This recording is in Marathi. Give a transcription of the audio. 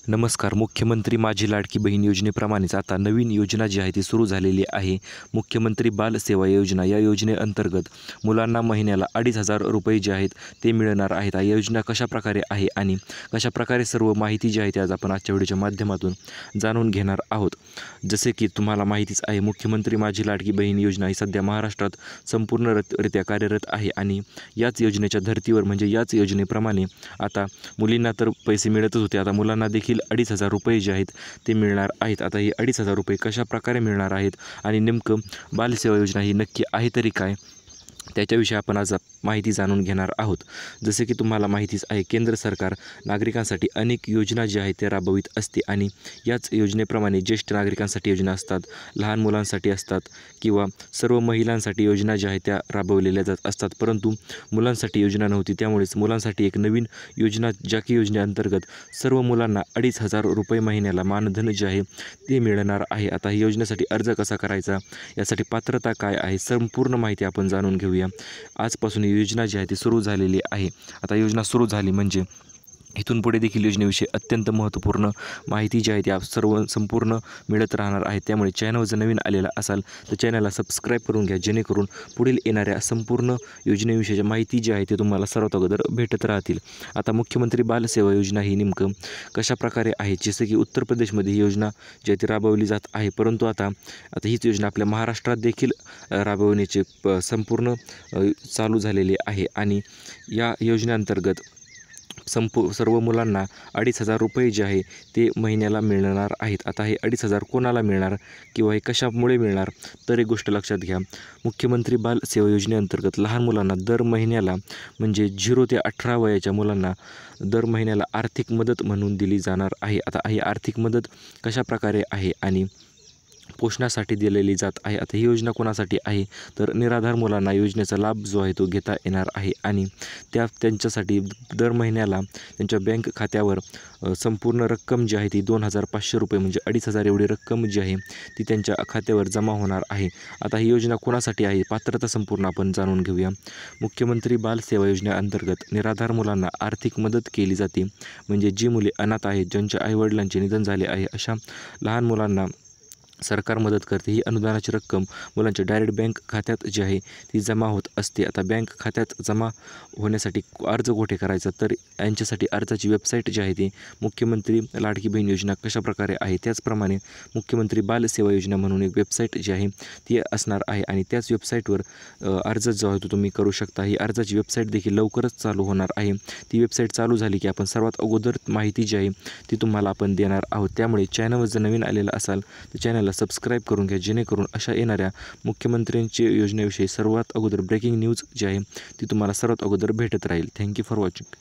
नमस्कार. मुख्यमंत्री माझी लाडकी बहीण योजनेप्रमाणेच आता नवीन योजना जी आहे ती सुरू झालेली आहे. मुख्यमंत्री बाल सेवा योजना या योजनेअंतर्गत मुलांना महिन्याला 2,500 रुपये जे आहेत ते मिळणार आहेत. ही योजना कशाप्रकारे आहे आणि कशाप्रकारे सर्व माहिती जी आहे ती आज आपण आजच्या व्हिडिओच्या माध्यमातून जाणून घेणार आहोत. जसे की तुम्हाला माहितीच आहे, मुख्यमंत्री माझी लाडकी बहीण योजना ही सध्या महाराष्ट्रात संपूर्णरित्या कार्यरत आहे आणि याच योजनेच्या धर्तीवर म्हणजे याच योजनेप्रमाणे आता मुलींना तर पैसे मिळतच होते, आता मुलांना देखील 2,500 रुपये जे आहेत ते मिळणार आहेत. आता हे 2,500 रुपये कशाप्रकारे मिळणार आहेत आणि नेमकं बालसेवा योजना ही नक्की आहे तरी काय, त्याच्याविषयी आपण आज माहिती जाणून घेणार आहोत. जसे की तुम्हाला माहितीच आहे, केंद्र सरकार नागरिकांसाठी अनेक योजना जी आहेत ते राबवित असते आणि याच योजनेप्रमाणे ज्येष्ठ नागरिकांसाठी योजना असतात, लहान मुलांसाठी असतात किंवा सर्व महिलांसाठी योजना ज्या आहेत त्या राबवलेल्या जात असतात. परंतु मुलांसाठी योजना नव्हती, त्यामुळेच मुलांसाठी एक नवीन योजना, ज्या की योजनेअंतर्गत सर्व मुलांना 2,500 रुपये महिन्याला मानधन जे आहे ते मिळणार आहे. आता ही योजनेसाठी अर्ज कसा करायचा, यासाठी पात्रता काय आहे, संपूर्ण माहिती आपण जाणून घेऊया. आजपासून योजना जी आहे ती सुरू झालेली आहे. आता योजना सुरू झाली म्हणजे इथून पुढे देखील योजनेविषयी अत्यंत महत्त्वपूर्ण माहिती जी आहे ती संपूर्ण मिळत राहणार आहे. त्यामुळे चॅनल जर नवीन आलेला असाल तर चॅनलला सबस्क्राईब करून घ्या, जेणेकरून पुढील येणाऱ्या संपूर्ण योजनेविषयीची माहिती जी आहे ती तुम्हाला सर्वात अगोदर भेटत राहतील. आता मुख्यमंत्री बाल सेवा योजना ही नेमकं कशाप्रकारे आहे, जसं की उत्तर प्रदेशमध्ये ही योजना जी आहे ती राबवली जात आहे. परंतु आता हीच योजना आपल्या महाराष्ट्रात देखील राबवण्याचे संपूर्ण चालू झालेली आहे आणि या योजनेअंतर्गत सर्व मुलांना 2,500 रुपये जे आहे ते महिन्याला मिळणार आहेत. आता हे 2,500 कोणाला मिळणार किंवा हे कशामुळे मिळणार, तर एक गोष्ट लक्षात घ्या. मुख्यमंत्री बाल सेवा योजनेअंतर्गत लहान मुलांना दर महिन्याला म्हणजे 0 ते 18 वयाच्या मुलांना दर महिन्याला आर्थिक मदत म्हणून दिली जाणार आहे. आता ही आर्थिक मदत कशाप्रकारे आहे आणि पोषणासाठी दिलेली जात आहे. आता ही योजना कोणासाठी आहे, तर निराधार मुलांना योजनेचा लाभ जो आहे तो घेता येणार आहे आणि त्यांच्यासाठी दर महिन्याला त्यांच्या बँक खात्यावर संपूर्ण रक्कम जी आहे ती 2,500 रुपये म्हणजे 2,500 एवढी रक्कम जी आहे ती त्यांच्या खात्यावर जमा होणार आहे. आता ही योजना कोणासाठी आहे, पात्रता संपूर्ण आपण जाणून घेऊया. मुख्यमंत्री बाल सेवा योजनेअंतर्गत निराधार मुलांना आर्थिक मदत केली जाते. म्हणजे जी मुले अनाथ आहेत, ज्यांच्या आईवडिलांचे निधन झाले आहे, अशा लहान मुलांना सरकार मदत करते. ही अनुदानाची रक्कम मुलांच्या डायरेक्ट बँक खात्यात जी आहे ती जमा होत असते. आता बँक खात्यात जमा होण्यासाठी अर्ज कुठे करायचा, तर यांच्यासाठी अर्जाची वेबसाईट जी आहे ती मुख्यमंत्री लाडकी बहीण योजना कशाप्रकारे आहे त्याचप्रमाणे मुख्यमंत्री बाल सेवा योजना म्हणून एक वेबसाईट जी आहे ती असणार आहे आणि त्याच वेबसाईटवर अर्ज जो आहे तो तुम्ही करू शकता. ही अर्जाची वेबसाईट देखील लवकरच चालू होणार आहे. ती वेबसाईट चालू झाली की आपण सर्वात अगोदर माहिती जी आहे ती तुम्हाला आपण देणार आहोत. त्यामुळे चॅनलवर जर नवीन आलेला असाल तर चॅनलला सबस्क्राईब करून घ्या, जेणेकरून अशा येणाऱ्या मुख्यमंत्र्यांची योजनेविषयी सर्वात अगोदर ब्रेकिंग न्यूज जी आहे ती तुम्हाला सर्वात अगोदर भेटत राहील. Thank you for watching.